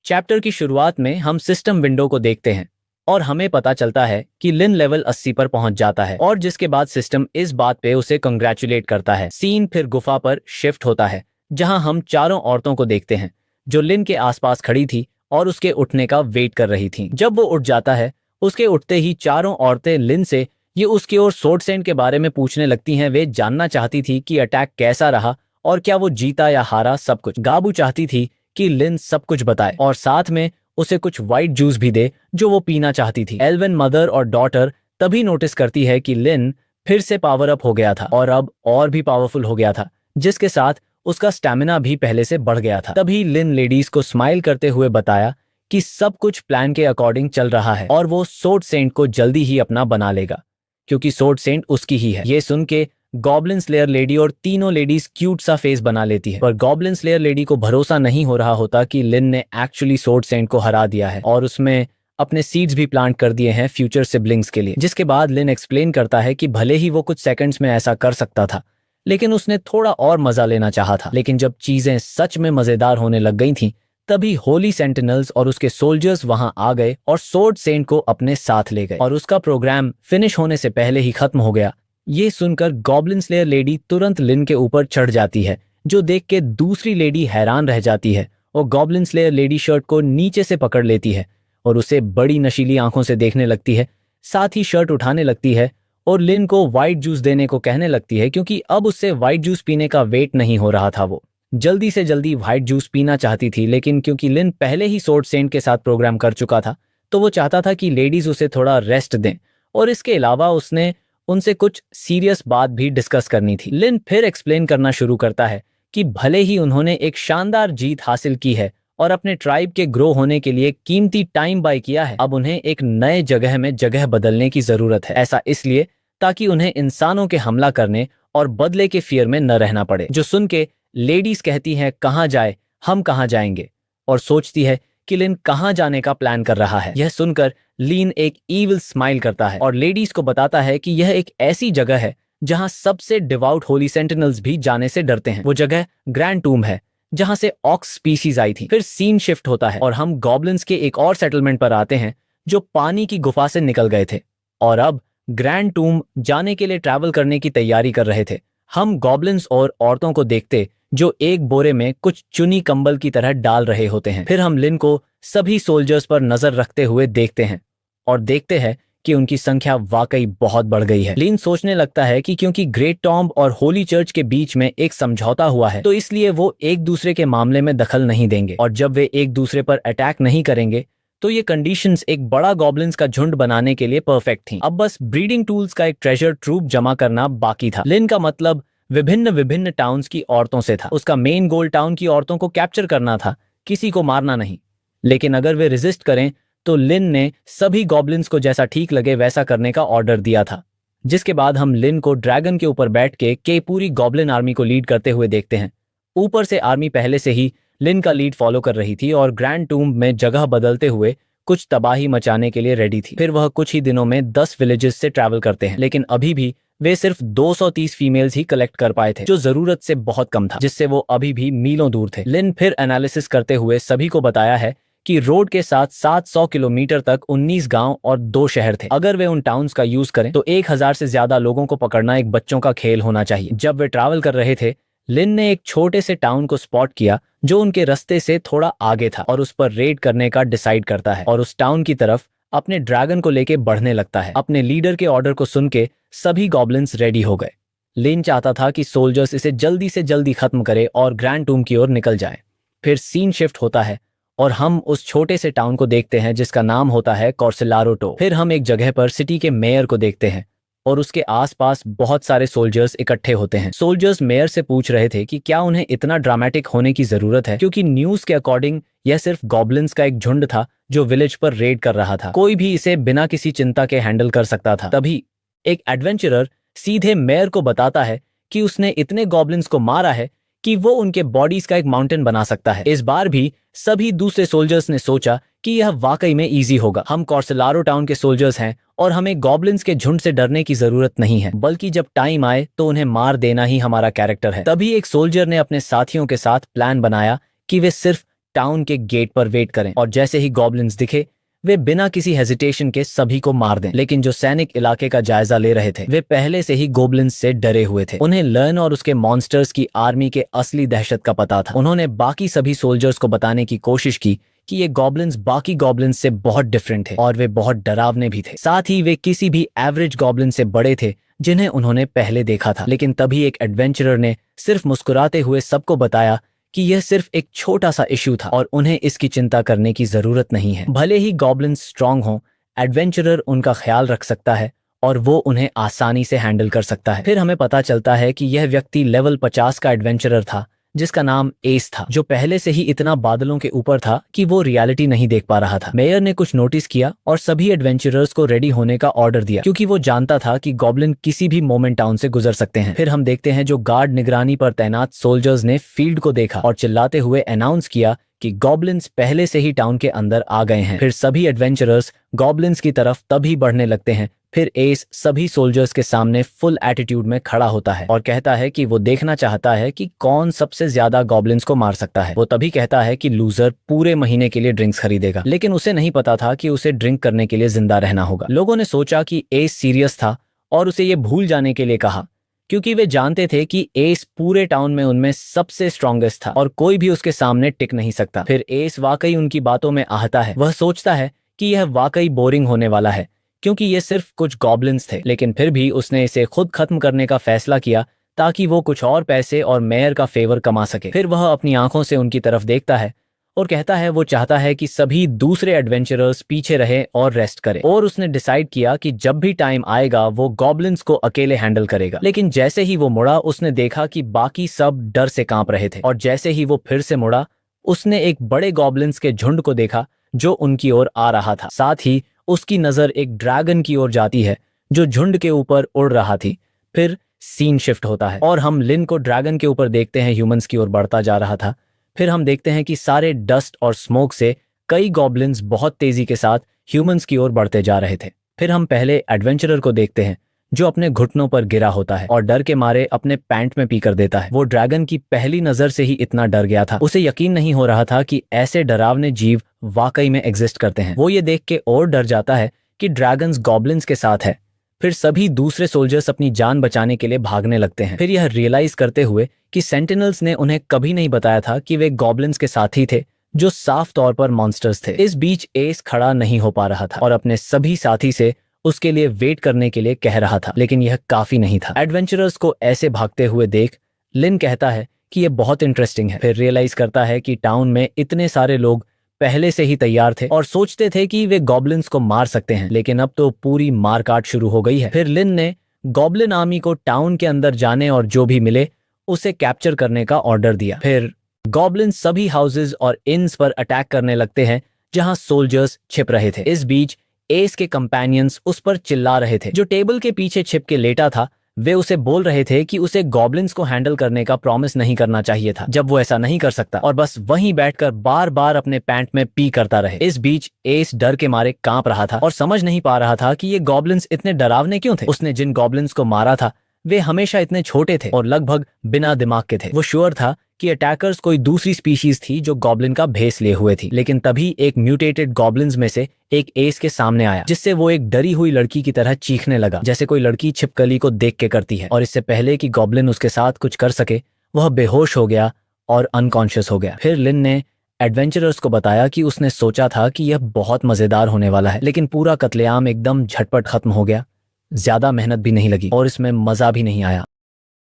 Chapter की शुरुआत में हम सिस्टम विंडो को देखते हैं और हमें पता चलता है कि लिन लेवल 80 पर पहुंच जाता है और जिसके बाद सिस्टम इस बात पे उसे कंग्रेचुलेट करता है। सीन फिर गुफा पर शिफ्ट होता है जहां हम चारों औरतों को देखते हैं जो लिन के आसपास खड़ी थी और उसके उठने का वेट कर रही थीं। जब वो उठ जाता है उसके उठते ही चारों औरतें लिन से ये उसकी ओर स्वॉर्ड सेंट के बारे में पूछने लगती हैं। वे जानना चाहती थी कि अटैक कैसा रहा और क्या वो जीता या हारा, सब कुछ। गाबू चाहती थी कि लिन सब कुछ बताए और साथ में उसे कुछ व्हाइट जूस भी दे जो वो पीना चाहती थी। एल्विन मदर और डॉटर तभी नोटिस करती है कि लिन फिर से पावर अप हो गया था और अब और भी पावरफुल हो गया था, जिसके साथ उसका स्टैमिना भी पहले से बढ़ गया था। तभी लिन लेडीज को स्माइल करते हुए बताया कि सब कुछ प्लान के अकॉर्डिंग चल रहा है और वो स्वॉर्ड सेंट को जल्दी ही अपना बना लेगा क्योंकि स्वॉर्ड सेंट उसकी ही है। ये सुन के गॉब्लिन स्लेयर लेडी और तीनों लेडीज क्यूट सा फेस बना लेती है, पर गॉब्लिन स्लेयर लेडी को भरोसा नहीं हो रहा होता कि लिन ने एक्चुअली स्वॉर्ड सेंट को हरा दिया है और उसमें अपने सीड्स भी प्लांट कर दिए हैं फ्यूचर सिबलिंग्स के लिए। जिसके बाद लिन एक्सप्लेन करता है कि भले ही वो कुछ सेकंड्स में ऐसा कर सकता था लेकिन उसने थोड़ा और मजा लेना चाहा था। लेकिन जब चीजें सच में मजेदार होने लग गई थीं तभी होली सेंटिनल्स और उसके सोल्जर्स वहां आ गए और स्वॉर्ड सेंट को अपने साथ ले गए और उसका प्रोग्राम फिनिश होने से पहले ही खत्म हो गया। ये सुनकर गॉब्लिन स्लेयर लेडी तुरंत लिन के ऊपर चढ़ जाती है जो देख के दूसरी लेडी हैरान रह जाती है और गॉब्लिन स्लेयर लेडी शर्ट को नीचे से पकड़ लेती है और उसे बड़ी नशीली आंखों से देखने लगती है। साथ ही शर्ट उठाने लगती है और लिन को व्हाइट जूस देने को कहने लगती है क्योंकि अब उससे व्हाइट जूस पीने का वेट नहीं हो रहा था। वो जल्दी से जल्दी व्हाइट जूस पीना चाहती थी लेकिन क्योंकि लिन पहले ही स्वॉर्ड सेंट के साथ प्रोग्राम कर चुका था तो वो चाहता था कि लेडीज उसे थोड़ा रेस्ट दें और इसके अलावा उसने उनसे कुछ सीरियस बात भी डिस्कस करनी थी। लिन फिर एक्सप्लेन करना शुरू करता है कि भले ही उन्होंने एक शानदार जीत हासिल की है और अपने ट्राइब के ग्रो होने के लिए कीमती टाइम बाय किया है, अब उन्हें एक नए जगह में जगह बदलने की जरूरत है। ऐसा इसलिए ताकि उन्हें इंसानों के हमला करने और बदले के फियर में न रहना पड़े। जो सुन के लेडीज कहती हैं कहाँ जाए, हम कहाँ जाएंगे, और सोचती है कि लिन कहाँ जाने का प्लान कर रहा है। यह सुनकर लिन एक ईविल स्माइल करता है और लेडीज को बताता है कि यह एक ऐसी जगह है जहां सबसे डिवाउट होली सेंटिनल्स भी जाने से डरते हैं। वो जगह ग्रैंड टूम है जहां से ऑक्स स्पीसीज आई थी। फिर सीन शिफ्ट होता है और हम गॉब्लिन्स के एक और सेटलमेंट पर आते हैं जो पानी की गुफा से निकल गए थे और अब ग्रैंड टूम जाने के लिए ट्रैवल करने की तैयारी कर रहे थे। हम गॉब्लिन्स और औरतों को देखते जो एक बोरे में कुछ चुनी कंबल की तरह डाल रहे होते हैं। फिर हम लिन को सभी सोल्जर्स पर नजर रखते हुए देखते हैं और देखते हैं कि उनकी संख्या वाकई बहुत बढ़ गई है। लिन सोचने लगता है कि क्योंकि ग्रेट टॉम्ब और होली चर्च के बीच में एक समझौता हुआ है तो इसलिए वो एक दूसरे के मामले में दखल नहीं देंगे और जब वे एक दूसरे पर अटैक नहीं करेंगे तो ये कंडीशंस एक बड़ा गॉब्लिन्स का झुंड बनाने के लिए परफेक्ट थी। अब बस ब्रीडिंग टूल्स का एक ट्रेजर ट्रूप जमा करना बाकी था। लिन का मतलब विभिन्न विभिन्न टाउन्स की औरतों से था। उसका मेन गोल टाउन की औरतों को कैप्चर करना था, किसी को मारना नहीं। लेकिन अगर वे रेजिस्ट करें तो लिन ने सभी गॉब्लिन्स को जैसा ठीक लगे वैसा करने का ऑर्डर दिया था। जिसके बाद हम लिन को ड्रैगन के ऊपर बैठ के पूरी गॉब्लिन आर्मी को लीड करते हुए देखते हैं। ऊपर से आर्मी पहले से ही लिन का लीड फॉलो कर रही थी और ग्रैंड टूम्ब में जगह बदलते हुए कुछ तबाही मचाने के लिए रेडी थी। फिर वह कुछ ही दिनों में 10 विलेजेस से ट्रैवल करते हैं लेकिन अभी भी वे सिर्फ 230 फीमेल्स ही कलेक्ट कर पाए थे जो जरूरत से बहुत कम था, जिससे वो अभी भी मीलों दूर थे। लिन फिर एनालिसिस करते हुए सभी को बताया है कि रोड के साथ 700 किलोमीटर तक 19 गांव और 2 शहर थे। अगर वे उन टाउन्स का यूज करें तो 1000 से ज्यादा लोगों को पकड़ना एक बच्चों का खेल होना चाहिए। जब वे ट्रैवल कर रहे थे लिन ने एक छोटे से टाउन को स्पॉट किया जो उनके रास्ते से थोड़ा आगे था और उस पर रेड करने का डिसाइड करता है और उस टाउन की तरफ अपने ड्रैगन को लेके बढ़ने लगता है। अपने लीडर के ऑर्डर को सुन के सभी गॉब्लिन्स रेडी हो गए। लिन चाहता था कि सोल्जर्स इसे जल्दी से जल्दी खत्म करे और ग्रैंड टूम की ओर निकल जाएं। फिर सीन शिफ्ट होता है और हम उस छोटे से टाउन को देखते हैं जिसका नाम होता है कॉर्सेलारोटो। फिर हम एक जगह पर सिटी के मेयर को देखते हैं और उसके आसपास बहुत सारे सोल्जर्स इकट्ठे होते हैं। सोल्जर्स मेयर से पूछ रहे थे कि क्या उन्हें इतना ड्रामेटिक होने की जरूरत है, क्योंकि न्यूज के अकॉर्डिंग यह सिर्फ गॉब्लिन्स का एक झुंड था जो विलेज पर रेड कर रहा था। कोई भी इसे बिना किसी चिंता के हैंडल कर सकता था। तभी एक एडवेंचरर सीधे मेयर को बताता है कि उसने इतने गॉब्लिन्स को मारा है कि वो उनके बॉडीज का एक माउंटेन बना सकता है। इस बार भी सभी दूसरे सोल्जर्स ने सोचा कि यह वाकई में इजी होगा। हम कॉर्सेलारो टाउन के सोल्जर्स हैं और हमें गॉब्लिन्स के झुंड से डरने की जरूरत नहीं है, बल्कि जब टाइम आए तो उन्हें मार देना ही हमारा कैरेक्टर है। तभी एक सोल्जर ने अपने साथियों के साथ प्लान बनाया कि वे सिर्फ टाउन के गेट पर वेट करें और जैसे ही गॉब्लिन्स दिखे वे बिना किसी हेजिटेशन के सभी को मार दें। लेकिन जो सैनिक इलाके का जायजा ले रहे थे वे पहले से ही गोब्लिन्स से डरे हुए थे। उन्हें लर्न और उसके मॉन्स्टर्स की आर्मी के असली दहशत का पता था। उन्होंने बाकी सभी सोल्जर्स को बताने की कोशिश की कि ये गॉब्लिन्स बाकी गॉब्लिन्स से बहुत डिफरेंट थे और वे बहुत डरावने भी थे। साथ ही वे किसी भी एवरेज गॉब्लिन से बड़े थे जिन्हें उन्होंने पहले देखा था। लेकिन तभी एक एडवेंचरर ने सिर्फ मुस्कुराते हुए सबको बताया कि यह सिर्फ एक छोटा सा इश्यू था और उन्हें इसकी चिंता करने की जरूरत नहीं है। भले ही गॉब्लिन्स स्ट्रांग हों, एडवेंचरर उनका ख्याल रख सकता है और वो उन्हें आसानी से हैंडल कर सकता है। फिर हमें पता चलता है कि यह व्यक्ति लेवल 50 का एडवेंचरर था जिसका नाम एस था, जो पहले से ही इतना बादलों के ऊपर था कि वो रियलिटी नहीं देख पा रहा था। मेयर ने कुछ नोटिस किया और सभी एडवेंचरर्स को रेडी होने का ऑर्डर दिया क्योंकि वो जानता था कि गॉब्लिन किसी भी मोमेंट टाउन से गुजर सकते हैं। फिर हम देखते हैं जो गार्ड निगरानी पर तैनात सोल्जर्स ने फील्ड को देखा और चिल्लाते हुए अनाउंस किया कि गॉब्लिन्स पहले से ही टाउन के अंदर आ गए हैं। फिर सभी एडवेंचरर्स गॉब्लिन्स की तरफ तभी बढ़ने लगते हैं। फिर एस सभी सोल्जर्स के सामने फुल एटीट्यूड में खड़ा होता है और कहता है कि वो देखना चाहता है कि कौन सबसे ज्यादा गॉब्लिन्स को मार सकता है। वो तभी कहता है कि लूजर पूरे महीने के लिए ड्रिंक्स खरीदेगा, लेकिन उसे नहीं पता था कि उसे ड्रिंक करने के लिए जिंदा रहना होगा। लोगों ने सोचा कि एस सीरियस था और उसे ये भूल जाने के लिए कहा क्योंकि वे जानते थे कि एस पूरे टाउन में उनमें सबसे स्ट्रॉन्गेस्ट था और कोई भी उसके सामने टिक नहीं सकता। फिर एस वाकई उनकी बातों में आता है। वह सोचता है कि यह वाकई बोरिंग होने वाला है क्योंकि ये सिर्फ कुछ गॉब्लिन्स थे, लेकिन फिर भी उसने इसे खुद खत्म करने का फैसला किया ताकि वो कुछ और पैसे और मेयर का फेवर कमा सके। फिर वह अपनी आंखों से उनकी तरफ देखता है और कहता है वो चाहता है कि सभी दूसरे एडवेंचरर्स पीछे रहें और रेस्ट करें। और उसने डिसाइड किया कि जब भी टाइम आएगा वो गॉब्लिन्स को अकेले हैंडल करेगा। लेकिन जैसे ही वो मुड़ा उसने देखा कि बाकी सब डर से कांप रहे थे और जैसे ही वो फिर से मुड़ा उसने एक बड़े गॉब्लिन्स के झुंड को देखा जो उनकी ओर आ रहा था। साथ ही उसकी नजर एक ड्रैगन की ओर जाती है जो झुंड के ऊपर उड़ रहा थी। फिर सीन शिफ्ट होता है और हम लिन को ड्रैगन के ऊपर देखते हैं ह्यूमंस की ओर बढ़ता जा रहा था। फिर हम देखते हैं कि सारे डस्ट और स्मोक से कई गॉब्लिन्स बहुत तेजी के साथ ह्यूमंस की ओर बढ़ते जा रहे थे। फिर हम पहले एडवेंचरर को देखते हैं जो अपने घुटनों पर गिरा होता है और डर के मारे अपने पैंट में पी कर देता है। वो ड्रैगन की पहली नजर से ही इतना डर गया था, उसे यकीन नहीं हो रहा था कि ऐसे डरावने जीव वाकई में एग्जिस्ट करते हैं। वो ये देख के और डर जाता है कि ड्रैगन्स गॉब्लिन्स के साथ है। फिर सभी दूसरे सोल्जर्स अपनी जान बचाने के लिए भागने लगते हैं। फिर यह रियलाइज करते हुए कि सेंटिनल्स ने उन्हें कभी नहीं बताया था कि वे गॉब्लिन्स के साथी थे जो साफ तौर पर मॉन्स्टर्स थे। इस बीच एस खड़ा नहीं हो पा रहा था और अपने सभी साथी से उसके लिए वेट करने के लिए कह रहा था, लेकिन यह काफी नहीं था। एडवेंचरर्स को ऐसे भागते हुए देख लिन कहता है कि यह बहुत इंटरेस्टिंग है। फिर रियलाइज करता है कि टाउन में इतने सारे लोग पहले से ही तैयार थे और सोचते थे कि वे गॉब्लिन्स को मार सकते हैं, लेकिन अब तो पूरी मारकाट शुरू हो गई है। फिर लिन ने गॉब्लिन आर्मी को टाउन के अंदर जाने और जो भी मिले उसे कैप्चर करने का ऑर्डर दिया। फिर गॉब्लिन सभी हाउसेज और इन्स पर अटैक करने लगते हैं जहां सोल्जर्स छिप रहे थे। इस बीच एस के कंपेनियंस उस पर चिल्ला रहे थे। जो टेबल के पीछे छिप के लेटा था वे उसे बोल रहे थे कि उसे गॉब्लिन्स को हैंडल करने का प्रॉमिस नहीं करना चाहिए था जब वो ऐसा नहीं कर सकता और बस वहीं बैठकर बार बार अपने पैंट में पी करता रहे। इस बीच एस डर के मारे कांप रहा था और समझ नहीं पा रहा था कि ये गॉब्लिन्स इतने डरावने क्यों थे। उसने जिन गॉब्लिन्स को मारा था वे हमेशा इतने छोटे थे और लगभग बिना दिमाग के थे। वो श्योर था कि अटैकर्स कोई दूसरी स्पीशीज थी जो गॉब्लिन का भेस लिए हुए थी। लेकिन तभी एक म्यूटेटेड गॉब्लिन्स में से एक एस के सामने आया जिससे वो एक डरी हुई लड़की की तरह चीखने लगा जैसे कोई लड़की छिपकली को देख के करती है। और इससे पहले कि गॉब्लिन उसके साथ कुछ कर सके वह बेहोश हो गया और अनकॉन्शियस हो गया। फिर लिन ने एडवेंचरर्स को बताया कि उसने सोचा था कि यह बहुत मजेदार होने वाला है, लेकिन पूरा कत्लेआम एकदम झटपट खत्म हो गया। ज्यादा मेहनत भी नहीं लगी और इसमें मजा भी नहीं आया।